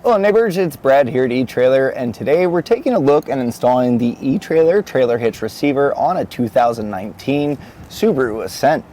Hello neighbors, it's Brad here at eTrailer, and today we're taking a look and installing the eTrailer trailer hitch receiver on a 2019 Subaru Ascent.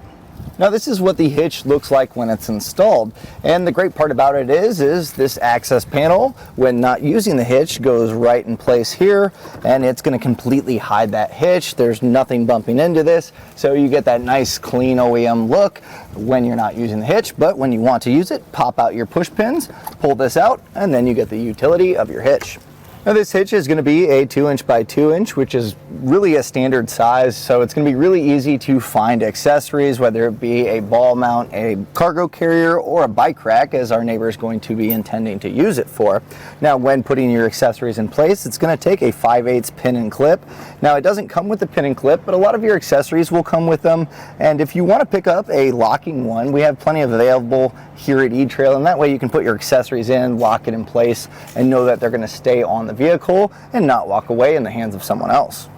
Now this is what the hitch looks like when it's installed, and the great part about it is this access panel, when not using the hitch, goes right in place here, and it's going to completely hide that hitch. There's nothing bumping into this, so you get that nice clean OEM look when you're not using the hitch. But when you want to use it, pop out your push pins, pull this out, and then you get the utility of your hitch. Now this hitch is going to be a 2" by 2", which is really a standard size, so it's going to be really easy to find accessories, whether it be a ball mount, a cargo carrier, or a bike rack, as our neighbor is going to be intending to use it for. Now when putting your accessories in place, it's going to take a 5/8 pin and clip. Now it doesn't come with the pin and clip, but a lot of your accessories will come with them, and if you want to pick up a locking one, we have plenty of available here at eTrailer, and that way you can put your accessories in, lock it in place, and know that they're going to stay on the vehicle and not walk away in the hands of someone else.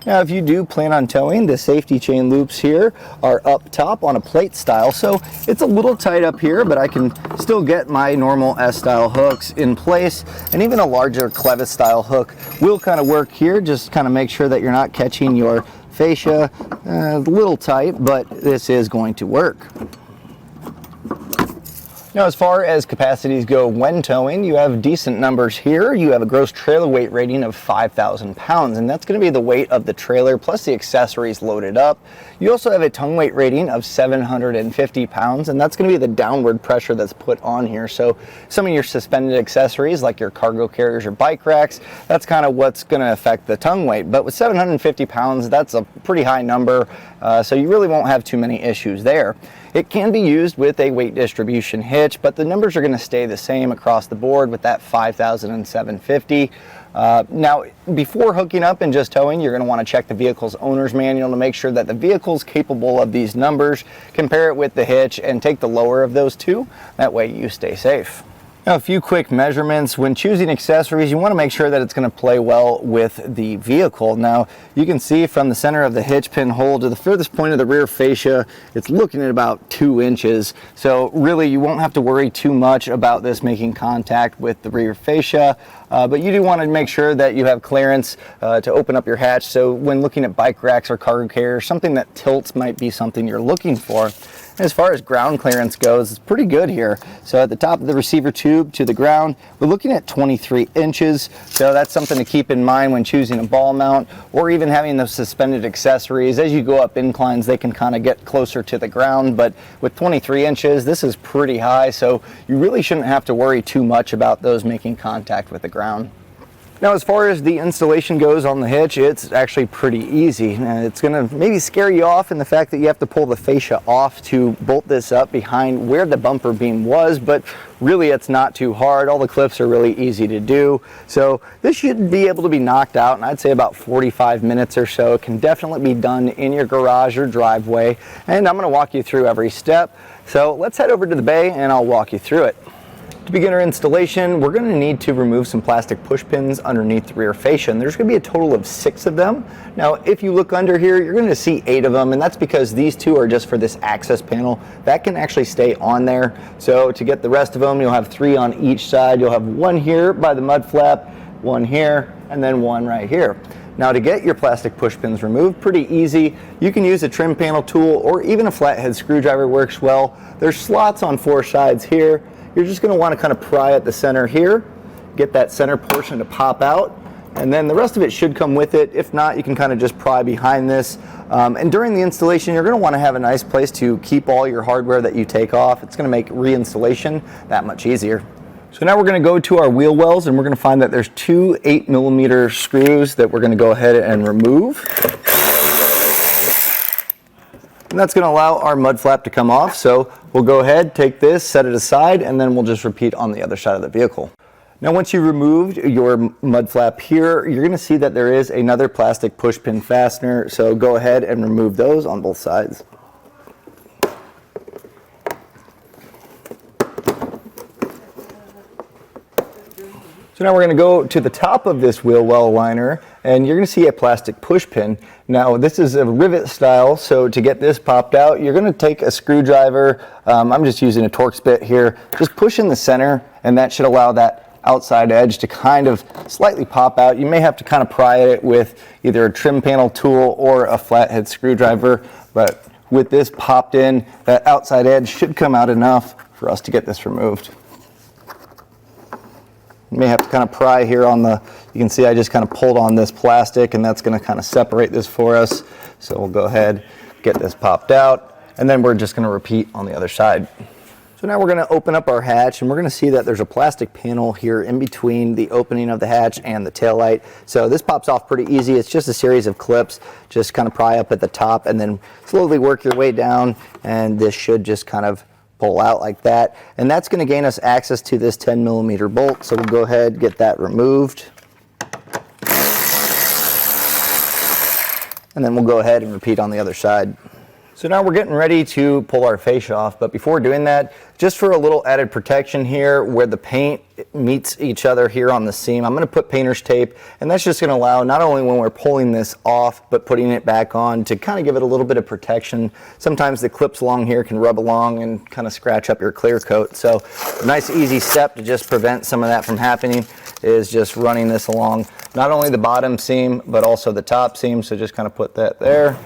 Now if you do plan on towing, the safety chain loops here are up top on a plate style, so it's a little tight up here, but I can still get my normal S-style hooks in place, and even a larger clevis style hook will kind of work here. Just kind of make sure that you're not catching your fascia. A little tight, but this is going to work. Now as far as capacities go when towing, you have decent numbers here. You have a gross trailer weight rating of 5,000 pounds, and that's going to be the weight of the trailer plus the accessories loaded up. You also have a tongue weight rating of 750 pounds, and that's going to be the downward pressure that's put on here. So some of your suspended accessories like your cargo carriers or bike racks, that's kind of what's going to affect the tongue weight. But with 750 pounds, that's a pretty high number, so you really won't have too many issues there. It can be used with a weight distribution hitch, but the numbers are going to stay the same across the board with that 5,000 and 750. Now, before hooking up and just towing, you're going to want to check the vehicle's owner's manual to make sure that the vehicle's capable of these numbers. Compare it with the hitch and take the lower of those two. That way you stay safe. Now a few quick measurements. When choosing accessories, you want to make sure that it's going to play well with the vehicle. Now you can see from the center of the hitch pin hole to the furthest point of the rear fascia, it's looking at about 2 inches. So really you won't have to worry too much about this making contact with the rear fascia, but you do want to make sure that you have clearance to open up your hatch. So when looking at bike racks or cargo carriers, something that tilts might be something you're looking for. As far as ground clearance goes, it's pretty good here. So at the top of the receiver tube to the ground, we're looking at 23 inches. So that's something to keep in mind when choosing a ball mount or even having those suspended accessories. As you go up inclines, they can kind of get closer to the ground, but with 23 inches, this is pretty high. So you really shouldn't have to worry too much about those making contact with the ground. Now as far as the installation goes on the hitch, it's actually pretty easy. It's going to maybe scare you off in the fact that you have to pull the fascia off to bolt this up behind where the bumper beam was, but really it's not too hard. All the clips are really easy to do. So this should be able to be knocked out in I'd say about 45 minutes or so. It can definitely be done in your garage or driveway, and I'm going to walk you through every step. So let's head over to the bay and I'll walk you through it. To begin our installation, we're going to need to remove some plastic push pins underneath the rear fascia, and there's going to be a total of 6 of them. Now if you look under here, you're going to see 8 of them, and that's because these 2 are just for this access panel. That can actually stay on there. So to get the rest of them, you'll have 3 on each side. You'll have 1 here by the mud flap, 1 here, and then 1 right here. Now to get your plastic push pins removed, pretty easy. You can use a trim panel tool or even a flathead screwdriver works well. There's slots on 4 sides here. You're just going to want to kind of pry at the center here, get that center portion to pop out, and then the rest of it should come with it. If not, you can kind of just pry behind this. And during the installation, you're going to want to have a nice place to keep all your hardware that you take off. It's going to make reinstallation that much easier. So now we're going to go to our wheel wells, and we're going to find that there's 2 8mm screws that we're going to go ahead and remove. And that's going to allow our mud flap to come off. So we'll go ahead, take this, set it aside, and then we'll just repeat on the other side of the vehicle. Now once you removed your mud flap here, you're going to see that there is another plastic push pin fastener. So go ahead and remove those on both sides. So now we're going to go to the top of this wheel well liner, and you're going to see a plastic push pin. Now this is a rivet style, so to get this popped out, you're going to take a screwdriver. I'm just using a Torx bit here. Just push in the center, and that should allow that outside edge to kind of slightly pop out. You may have to kind of pry at it with either a trim panel tool or a flathead screwdriver, but with this popped in, that outside edge should come out enough for us to get this removed. You may have to kind of pry here on the, you can see I just kind of pulled on this plastic, and that's going to kind of separate this for us. So we'll go ahead, get this popped out, and then we're just going to repeat on the other side. So now we're going to open up our hatch, and we're going to see that there's a plastic panel here in between the opening of the hatch and the taillight. So this pops off pretty easy. It's just a series of clips. Just kind of pry up at the top and then slowly work your way down, and this should just kind of pull out like that. And that's going to gain us access to this 10mm bolt. So we'll go ahead and get that removed. And then we'll go ahead and repeat on the other side. So now we're getting ready to pull our fascia off, but before doing that, just for a little added protection here where the paint meets each other here on the seam, I'm going to put painter's tape, and that's just going to allow not only when we're pulling this off, but putting it back on to kind of give it a little bit of protection. Sometimes the clips along here can rub along and kind of scratch up your clear coat. So a nice easy step to just prevent some of that from happening is just running this along not only the bottom seam, but also the top seam. So just kind of put that there.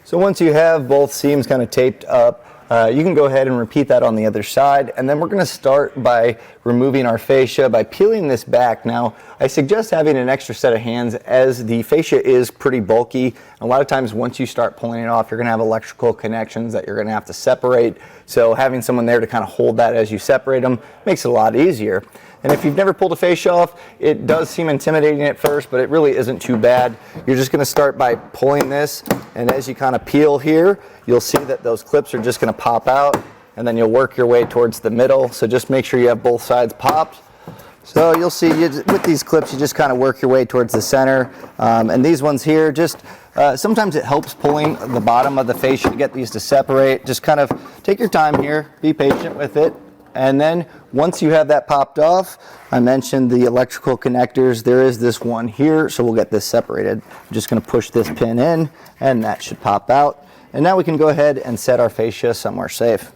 So once you have both seams kind of taped up, you can go ahead and repeat that on the other side. And then we're going to start by removing our fascia by peeling this back. Now, I suggest having an extra set of hands as the fascia is pretty bulky. A lot of times once you start pulling it off, you're going to have electrical connections that you're going to have to separate. So having someone there to kind of hold that as you separate them makes it a lot easier. And if you've never pulled a fascia off, it does seem intimidating at first, but it really isn't too bad. You're just going to start by pulling this, and as you kind of peel here, you'll see that those clips are just going to pop out, and then you'll work your way towards the middle. So just make sure you have both sides popped. So you'll see with these clips, you just kind of work your way towards the center. And these ones here, just sometimes it helps pulling the bottom of the fascia to get these to separate. Just kind of take your time here, be patient with it. And then once you have that popped off, I mentioned the electrical connectors. There is this one here, so we'll get this separated. I'm just going to push this pin in, and that should pop out. And now we can go ahead and set our fascia somewhere safe.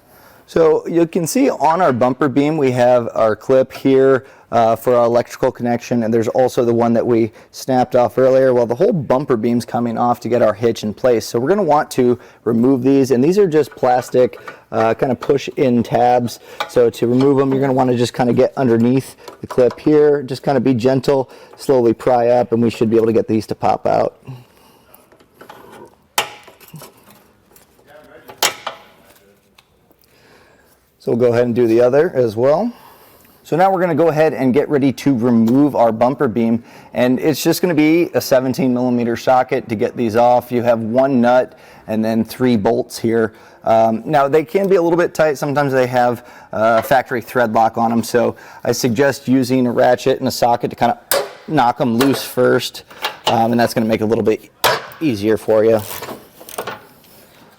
So you can see on our bumper beam, we have our clip here for our electrical connection, and there's also the one that we snapped off earlier. Well, the whole bumper beam's coming off to get our hitch in place. So we're going to want to remove these, and these are just plastic kind of push-in tabs. So to remove them, you're going to want to just kind of get underneath the clip here, just kind of be gentle, slowly pry up, and we should be able to get these to pop out. So we'll go ahead and do the other as well. So now we're going to go ahead and get ready to remove our bumper beam, and it's just going to be a 17mm socket to get these off. You have one nut and then 3 bolts here. Now they can be a little bit tight. Sometimes they have factory thread lock on them, so I suggest using a ratchet and a socket to kind of knock them loose first, and that's going to make it a little bit easier for you.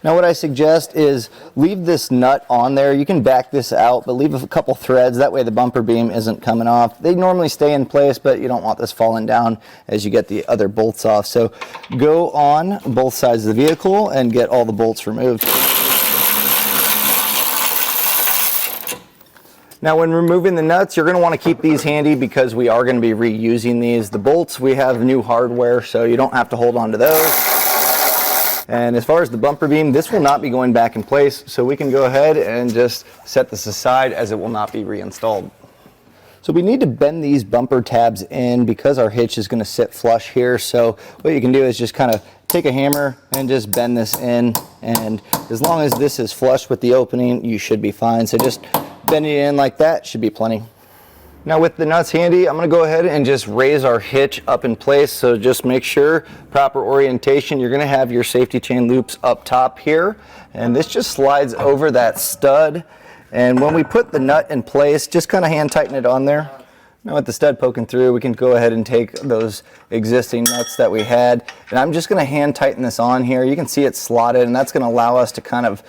Now what I suggest is leave this nut on there. You can back this out, but leave a couple threads. That way the bumper beam isn't coming off. They normally stay in place, but you don't want this falling down as you get the other bolts off. So go on both sides of the vehicle and get all the bolts removed. Now when removing the nuts, you're going to want to keep these handy because we are going to be reusing these. The bolts, we have new hardware, so you don't have to hold on to those. And as far as the bumper beam, this will not be going back in place, so we can go ahead and just set this aside as it will not be reinstalled. So we need to bend these bumper tabs in because our hitch is going to sit flush here. So what you can do is just kind of take a hammer and just bend this in, and as long as this is flush with the opening, you should be fine. So just bend it in like that, should be plenty. Now with the nuts handy, I'm going to go ahead and just raise our hitch up in place. So just make sure, proper orientation. You're going to have your safety chain loops up top here. And this just slides over that stud. And when we put the nut in place, just kind of hand tighten it on there. Now with the stud poking through, we can go ahead and take those existing nuts that we had. And I'm just going to hand tighten this on here. You can see it's slotted, and that's going to allow us to kind of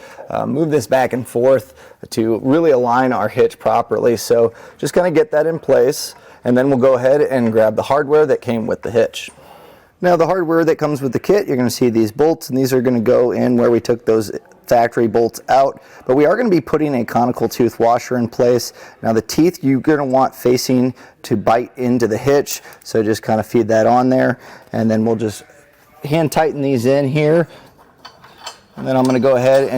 move this back and forth to really align our hitch properly. So just kind of get that in place, and then we'll go ahead and grab the hardware that came with the hitch. Now the hardware that comes with the kit, you're going to see these bolts, and these are going to go in where we took those factory bolts out, but we are going to be putting a conical tooth washer in place. Now the teeth you're going to want facing to bite into the hitch, so just kind of feed that on there, and then we'll just hand tighten these in here. And then I'm going to go ahead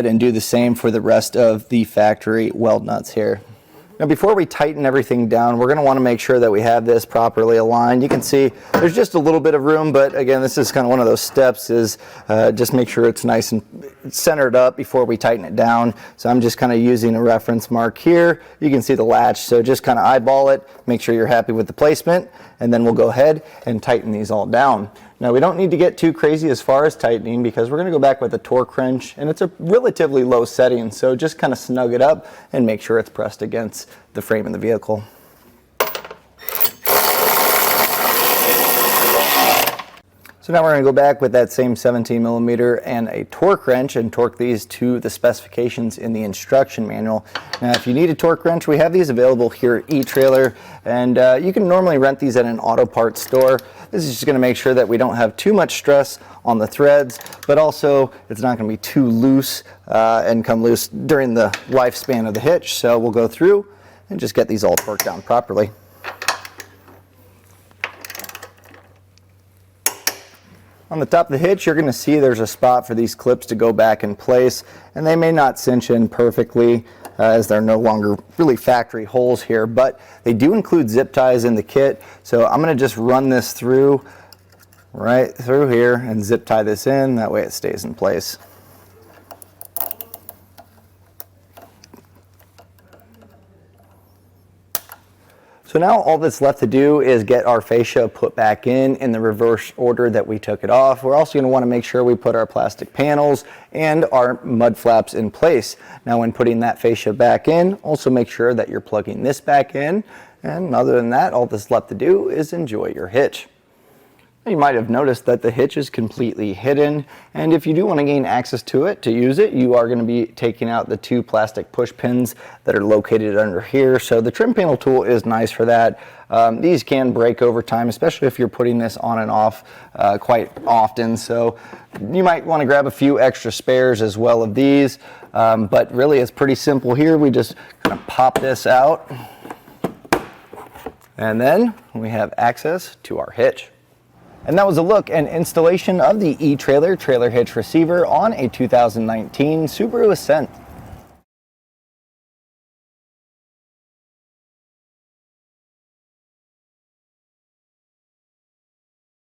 and do the same for the rest of the factory weld nuts here. Now before we tighten everything down, we're going to want to make sure that we have this properly aligned. You can see there's just a little bit of room, but again, this is kind of one of those steps is just make sure it's nice and centered up before we tighten it down. So I'm just kind of using a reference mark here. You can see the latch, so just kind of eyeball it, make sure you're happy with the placement, and then we'll go ahead and tighten these all down. Now we don't need to get too crazy as far as tightening because we're going to go back with a torque wrench, and it's a relatively low setting, so just kind of snug it up and make sure it's pressed against the frame of the vehicle. So now we're going to go back with that same 17 millimeter and a torque wrench and torque these to the specifications in the instruction manual. Now if you need a torque wrench, we have these available here at eTrailer, and you can normally rent these at an auto parts store. This is just going to make sure that we don't have too much stress on the threads, but also it's not going to be too loose and come loose during the lifespan of the hitch. So we'll go through and just get these all torqued down properly. On the top of the hitch, you're going to see there's a spot for these clips to go back in place, and they may not cinch in perfectly as they're no longer really factory holes here, but they do include zip ties in the kit. So I'm going to just run this through right through here and zip tie this in, that way it stays in place. So now all that's left to do is get our fascia put back in the reverse order that we took it off. We're also going to want to make sure we put our plastic panels and our mud flaps in place. Now when putting that fascia back in, also make sure that you're plugging this back in. And other than that, all that's left to do is enjoy your hitch. You might have noticed that the hitch is completely hidden, and if you do want to gain access to it to use it, you are going to be taking out the two plastic push pins that are located under here. So the trim panel tool is nice for that. These can break over time, especially if you're putting this on and off quite often. So you might want to grab a few extra spares as well of these, but really it's pretty simple here. We just kind of pop this out, and then we have access to our hitch. And that was a look and installation of the eTrailer trailer hitch receiver on a 2019 Subaru Ascent.